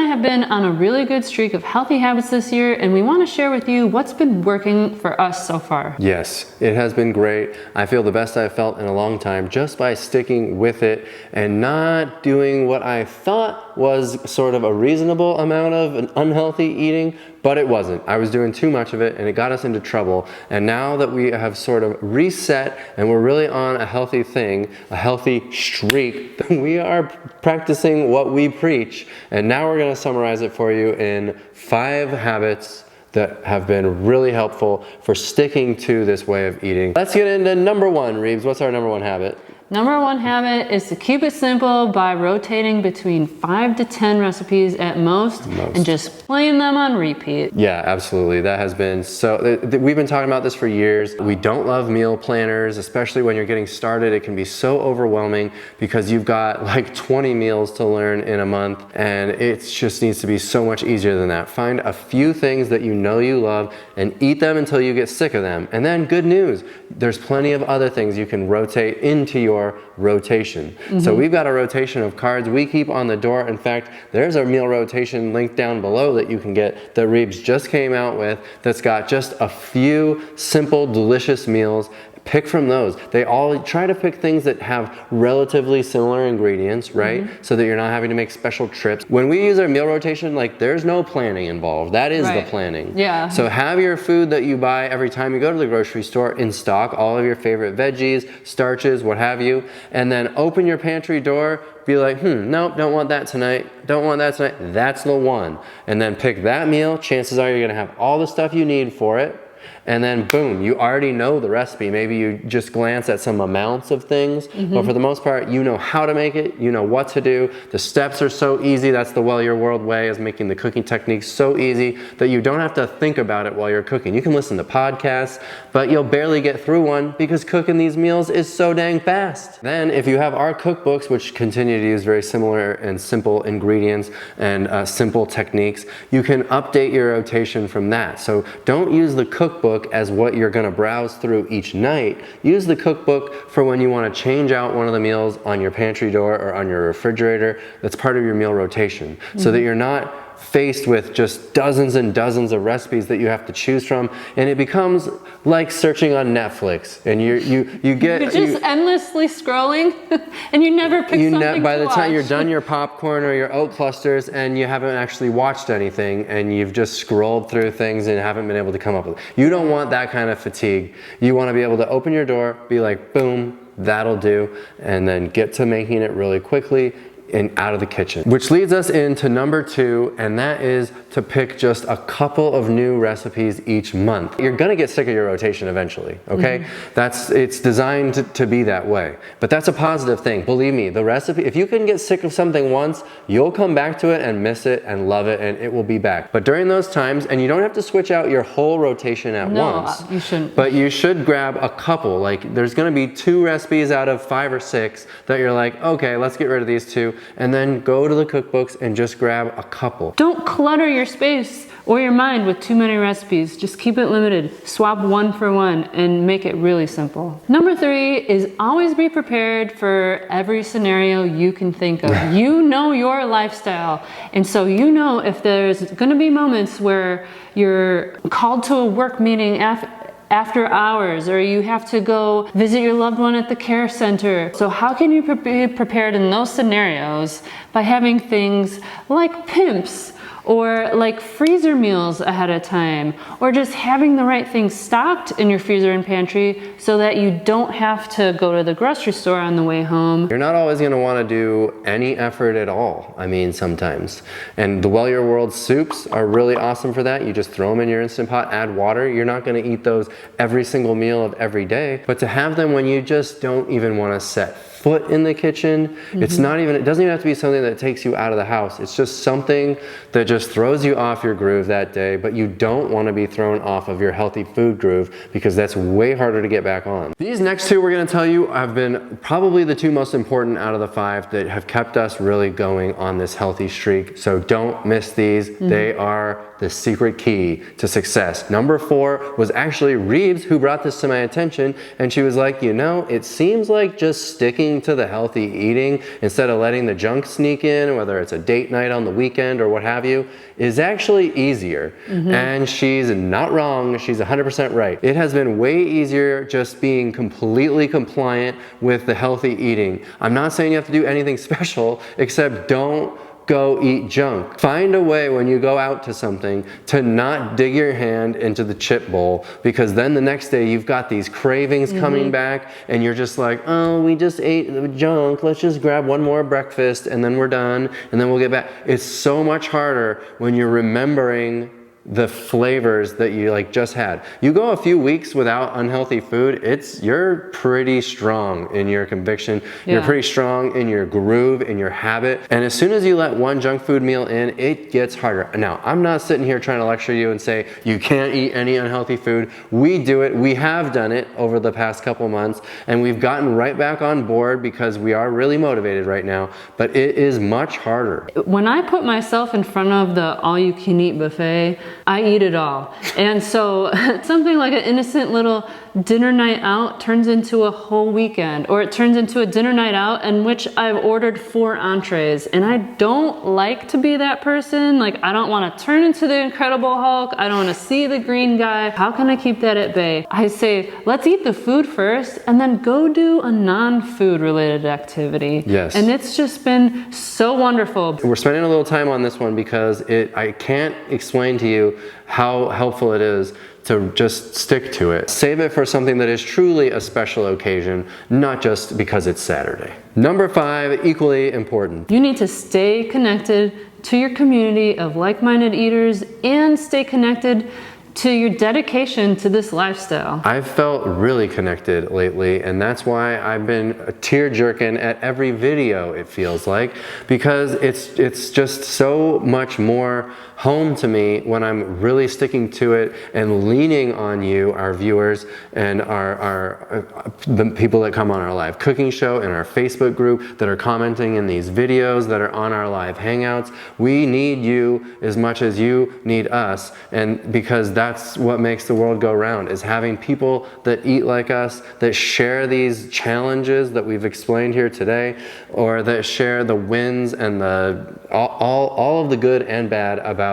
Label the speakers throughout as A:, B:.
A: have been on a really good streak of healthy habits this year, and we want to share with you what's been working for us so far.
B: Yes, it has been great. I feel the best I've felt in a long time just by sticking with it and not doing what I thought was sort of a reasonable amount of an unhealthy eating, but it wasn't. I was doing too much of it and it got us into trouble. And now that we have sort of reset and we're really on a healthy thing, a healthy streak, we are practicing what we preach. And now we're going to summarize it for you in 5 habits that have been really helpful for sticking to this way of eating. Let's get into number 1, Reeves. What's our number 1 habit?
A: Number 1 habit is to keep it simple by rotating between 5 to 10 recipes at most. And just playing them on repeat.
B: Yeah, absolutely. That has been so, we've been talking about this for years. We don't love meal planners, especially when you're getting started. It can be so overwhelming because you've got like 20 meals to learn in a month, and it just needs to be so much easier than that. Find a few things that you know you love and eat them until you get sick of them. And then good news, there's plenty of other things you can rotate into your rotation. So we've got a rotation of cards we keep on the door. In fact, there's a meal rotation link down below that you can get that Reeves just came out with that's got just a few simple, delicious meals. Pick from those. They all try to pick things that have relatively similar ingredients, right? So that you're not having to make special trips. When we use our meal rotation, like there's no planning involved. That is the planning.
A: Yeah.
B: So have your food that you buy every time you go to the grocery store in stock, all of your favorite veggies, starches, what have you, and then open your pantry door, be like, nope, don't want that tonight. Don't want that tonight. That's the one. And then pick that meal. Chances are you're gonna have all the stuff you need for it. And then boom, you already know the recipe. Maybe you just glance at some amounts of things, but for the most part, you know how to make it, you know what to do. The steps are so easy. That's the Well Your World way, is making the cooking techniques so easy that you don't have to think about it while you're cooking. You can listen to podcasts, but you'll barely get through one because cooking these meals is so dang fast. Then if you have our cookbooks, which continue to use very similar and simple ingredients and simple techniques, you can update your rotation from that. So don't use the cookbook as what you're going to browse through each night. Use the cookbook for when you want to change out one of the meals on your pantry door or on your refrigerator. That's part of your meal rotation, so that you're not faced with just dozens and dozens of recipes that you have to choose from, and it becomes like searching on Netflix, and you're just
A: endlessly scrolling and you never pick something
B: by
A: to
B: the time
A: watch.
B: you're done your popcorn or your oat clusters and you haven't actually watched anything, and you've just scrolled through things and haven't been able to come up with it. You don't want that kind of fatigue. You want to be able to open your door, be like, boom, that'll do, and then get to making it really quickly and out of the kitchen. Which leads us into number 2, and that is to pick just a couple of new recipes each month. You're gonna get sick of your rotation eventually, okay? It's designed to be that way. But that's a positive thing. Believe me, the recipe, if you can get sick of something once, you'll come back to it and miss it and love it, and it will be back. But during those times, and you don't have to switch out your whole rotation at once.
A: No, you shouldn't.
B: But you should grab a couple. Like there's gonna be 2 recipes out of 5 or 6 that you're like, okay, let's get rid of these 2. And then go to the cookbooks and just grab a couple.
A: Don't clutter your space or your mind with too many recipes. Just keep it limited. Swap one for one and make it really simple. Number 3 is always be prepared for every scenario you can think of. You know your lifestyle, and so you know if there's gonna be moments where you're called to a work meeting after hours, or you have to go visit your loved one at the care center. So how can you be prepared in those scenarios? By having things like pimps, or like freezer meals ahead of time, or just having the right things stocked in your freezer and pantry so that you don't have to go to the grocery store on the way home.
B: You're not always gonna wanna do any effort at all, I mean, sometimes. And the Well Your World soups are really awesome for that. You just throw them in your Instant Pot, add water. You're not gonna eat those every single meal of every day, but to have them when you just don't even wanna set foot in the kitchen. It's not even, it doesn't even have to be something that takes you out of the house. It's just something that just throws you off your groove that day, but you don't want to be thrown off of your healthy food groove because that's way harder to get back on. These next 2 we're going to tell you have been probably the 2 most important out of the 5 that have kept us really going on this healthy streak. So don't miss these. They are the secret key to success. Number 4 was actually Reeves who brought this to my attention, and she was like, you know, it seems like just sticking to the healthy eating instead of letting the junk sneak in, whether it's a date night on the weekend or what have you, is actually easier. And she's not wrong, she's 100% right. It has been way easier just being completely compliant with the healthy eating. I'm not saying you have to do anything special, except don't go eat junk. Find a way when you go out to something to not dig your hand into the chip bowl, because then the next day you've got these cravings coming back and you're just like, oh, we just ate the junk, let's just grab one more breakfast and then we're done and then we'll get back. It's so much harder when you're remembering the flavors that you like just had. You go a few weeks without unhealthy food, you're pretty strong in your conviction. You're pretty strong in your groove, in your habit. And as soon as you let one junk food meal in, it gets harder. Now, I'm not sitting here trying to lecture you and say you can't eat any unhealthy food. We do it. We have done it over the past couple months, and we've gotten right back on board because we are really motivated right now, but it is much harder.
A: When I put myself in front of the all-you-can-eat buffet, I eat it all. And so something like an innocent little dinner night out turns into a whole weekend, or it turns into a dinner night out in which I've ordered 4 entrees. And I don't like to be that person. Like, I don't want to turn into the Incredible Hulk. I don't want to see the green guy. How can I keep that at bay? I say, let's eat the food first and then go do a non-food related activity.
B: Yes.
A: And it's just been so wonderful.
B: We're spending a little time on this one because I can't explain to you how helpful it is to just stick to it. Save it for something that is truly a special occasion, not just because it's Saturday. Number 5, equally important.
A: You need to stay connected to your community of like-minded eaters and stay connected to your dedication to this lifestyle.
B: I've felt really connected lately, and that's why I've been tear-jerking at every video, it feels like, because it's just so much more home to me when I'm really sticking to it and leaning on you, our viewers, and the people that come on our live cooking show and our Facebook group that are commenting in these videos that are on our live hangouts. We need you as much as you need us, and because that's what makes the world go round, is having people that eat like us, that share these challenges that we've explained here today, or that share the wins and all of the good and bad about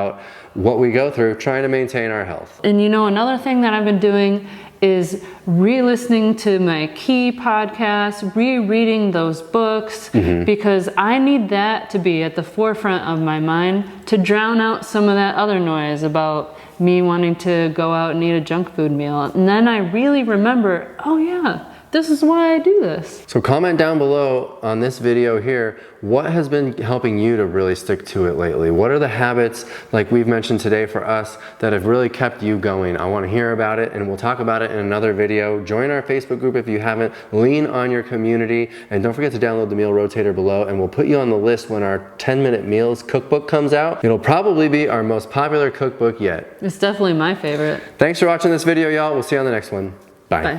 B: what we go through trying to maintain our health.
A: And you know, another thing that I've been doing is re-listening to my key podcasts, rereading those books, because I need that to be at the forefront of my mind to drown out some of that other noise about me wanting to go out and eat a junk food meal. And then I really remember, oh yeah, this is why I do this.
B: So comment down below on this video here, what has been helping you to really stick to it lately? What are the habits, like we've mentioned today for us, that have really kept you going? I want to hear about it, and we'll talk about it in another video. Join our Facebook group if you haven't. Lean on your community, and don't forget to download the meal rotator below, and we'll put you on the list when our 10-minute meals cookbook comes out. It'll probably be our most popular cookbook yet.
A: It's definitely my favorite.
B: Thanks for watching this video, y'all. We'll see you on the next one. Bye.
A: Bye.